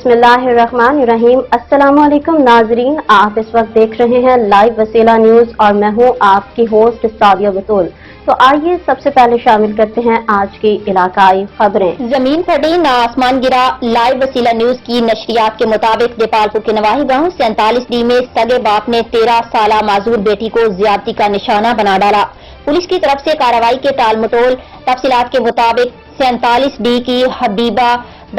बिस्मिल्लाहिर्रहमानिर्रहीम। अस्सलामुअलैकुम नाजरीन, आप इस वक्त देख रहे हैं लाइव वसीला न्यूज और मैं हूं आपकी होस्ट सादिया बतूल। तो आइए सबसे पहले शामिल करते हैं आज की इलाकाई खबरें। जमीन फटी ना आसमान गिरा। लाइव वसीला न्यूज की नशरियात के मुताबिक देपालपुर के नवाही गांव 47D में सगे बाप ने 13 साला माजूर बेटी को ज्यादती का निशाना बना डाला। पुलिस की तरफ से कार्रवाई के टाल मटोल। तफसीलात के मुताबिक 47D की हबीबा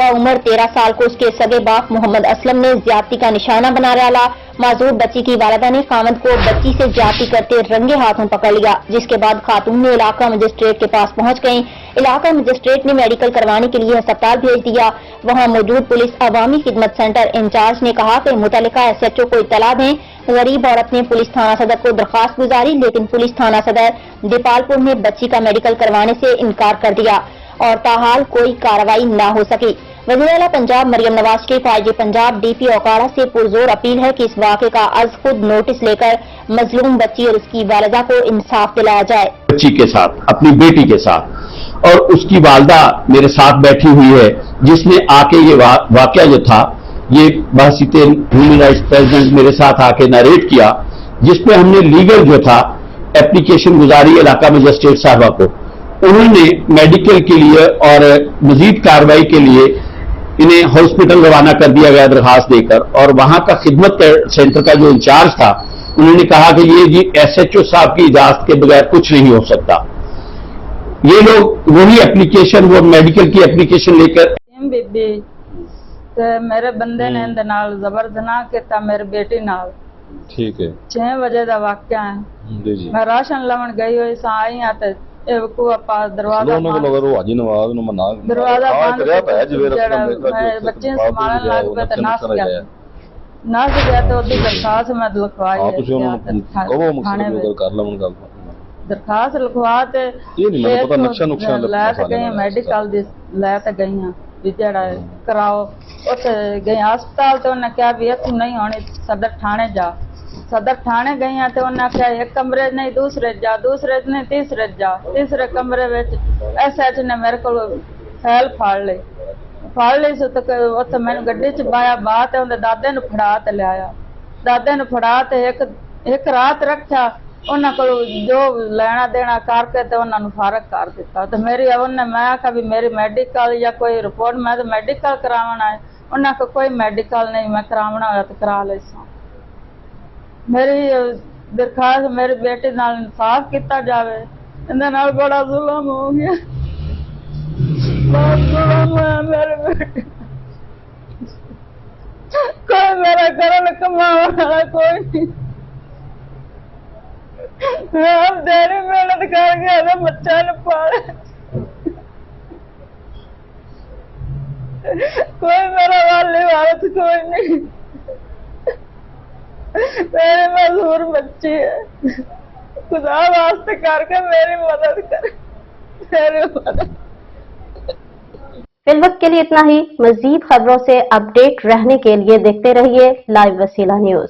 उम्र 13 साल को उसके सगे बाप मोहम्मद असलम ने ज्यादती का निशाना बना डाला। माजूर बच्ची की वालिदा ने खामद को बच्ची से ज्यादती करते रंगे हाथों पकड़ लिया, जिसके बाद खातून ने इलाका मजिस्ट्रेट के पास पहुंच गयी। इलाका मजिस्ट्रेट ने मेडिकल करवाने के लिए अस्पताल भेज दिया। वहां मौजूद पुलिस अवामी खिदमत सेंटर इंचार्ज ने कहा कि मुतल्लिका SHO को इत्तला दें। गरीब औरत ने पुलिस थाना सदर को दरखास्त गुजारी, लेकिन पुलिस थाना सदर देपालपुर ने बच्ची का मेडिकल करवाने से इनकार कर दिया और ताहाल कोई कार्रवाई न हो सकी। वज़ीर-ए-आला पंजाब मरियम नवाज शरीफ IG पंजाब DP ओकाड़ा से पुरजोर अपील है कि इस वाक़े का आज खुद नोटिस लेकर मजलूम बच्ची और उसकी वालिदा को इंसाफ दिलाया जाए। बच्ची के साथ, अपनी बेटी के साथ, और उसकी वालिदा मेरे साथ बैठी हुई है, जिसने आके ये वाक़या जो था ये बहसीते ह्यूमन राइट्स प्रेसिडेंट मेरे साथ आके नरेट किया, जिसपे हमने लीगल जो था एप्लीकेशन गुजारी इलाका मजिस्ट्रेट साहबा को। उन्होंने मेडिकल के लिए और मजीद कार्रवाई के लिए इन्हें हॉस्पिटल रवाना कर दिया गया दरखास्त देकर, और वहां का खिदमत सेंटर का जो इंचार्ज था उन्होंने कहा कि ये जी SHO साहब की इजाजत के बगैर कुछ नहीं हो सकता। ये लोग वही एप्लीकेशन, वो मेडिकल की एप्लीकेशन लेकर मेरे बंदे ने इंदे नाल जबर जना किया मेरी बेटी नाल। ठीक है, 6 बजे का वाकया है जी। मैं राशन लवन गई हुई सा आई हाँ तो दरवाजा बच्चे संभालन लग पे तो नस गया तो ओदी दरखास्त मैं लिखवाई दरखास्त लिखवा लै गई मेडिकल लै गई हाँ भी जड़ा कराओ उत्थे गई हस्पताल तो उन्हें कहा भी इतों नहीं होनी सदर थाने जा। सदर थाने गई हाँ तो उन्हें आख्या एक कमरे नहीं दूसरे जा, दूसरे नहीं तीसरे जा। तीसरे कमरे SH ने मेरे को फैल फाड़ ली सो तो उत्थे मैंने गड्डी च पाया बात उन्हें दादे नूं फड़ा ते लिया। दादे नूं फड़ा ते एक रात रखा, उन्हें को जो लेना देना करके तो उन्होंने फारग कर दिता। तो मेरी उन्हें मैं आखा भी मेरी मेडिकल या कोई रिपोर्ट, मैं तो मेडिकल करावना है। उन्हें को कोई मेडिकल नहीं, मैं करावना हो तो करा ले। मेरी दरखास्त मेरी बेटी नाल इंसाफ किया जाए, इहदे नाल बड़ा जुल्म हो गया, बहुत जुल्म है मेरे बेटे। कोई मेरा करन कमाने वाला कोई नहीं। मैं देरी मेहनत करके अपने बच्चा ने पाले, कोई मेरा वाली वारस कोई नहीं। मेरी मजबूर बच्ची है, खुदा वास्ते करके मेरी मदद करे, मेरी मदद। फिलवक्त के लिए इतना ही। मजीद खबरों से अपडेट रहने के लिए देखते रहिए लाइव वसीला न्यूज।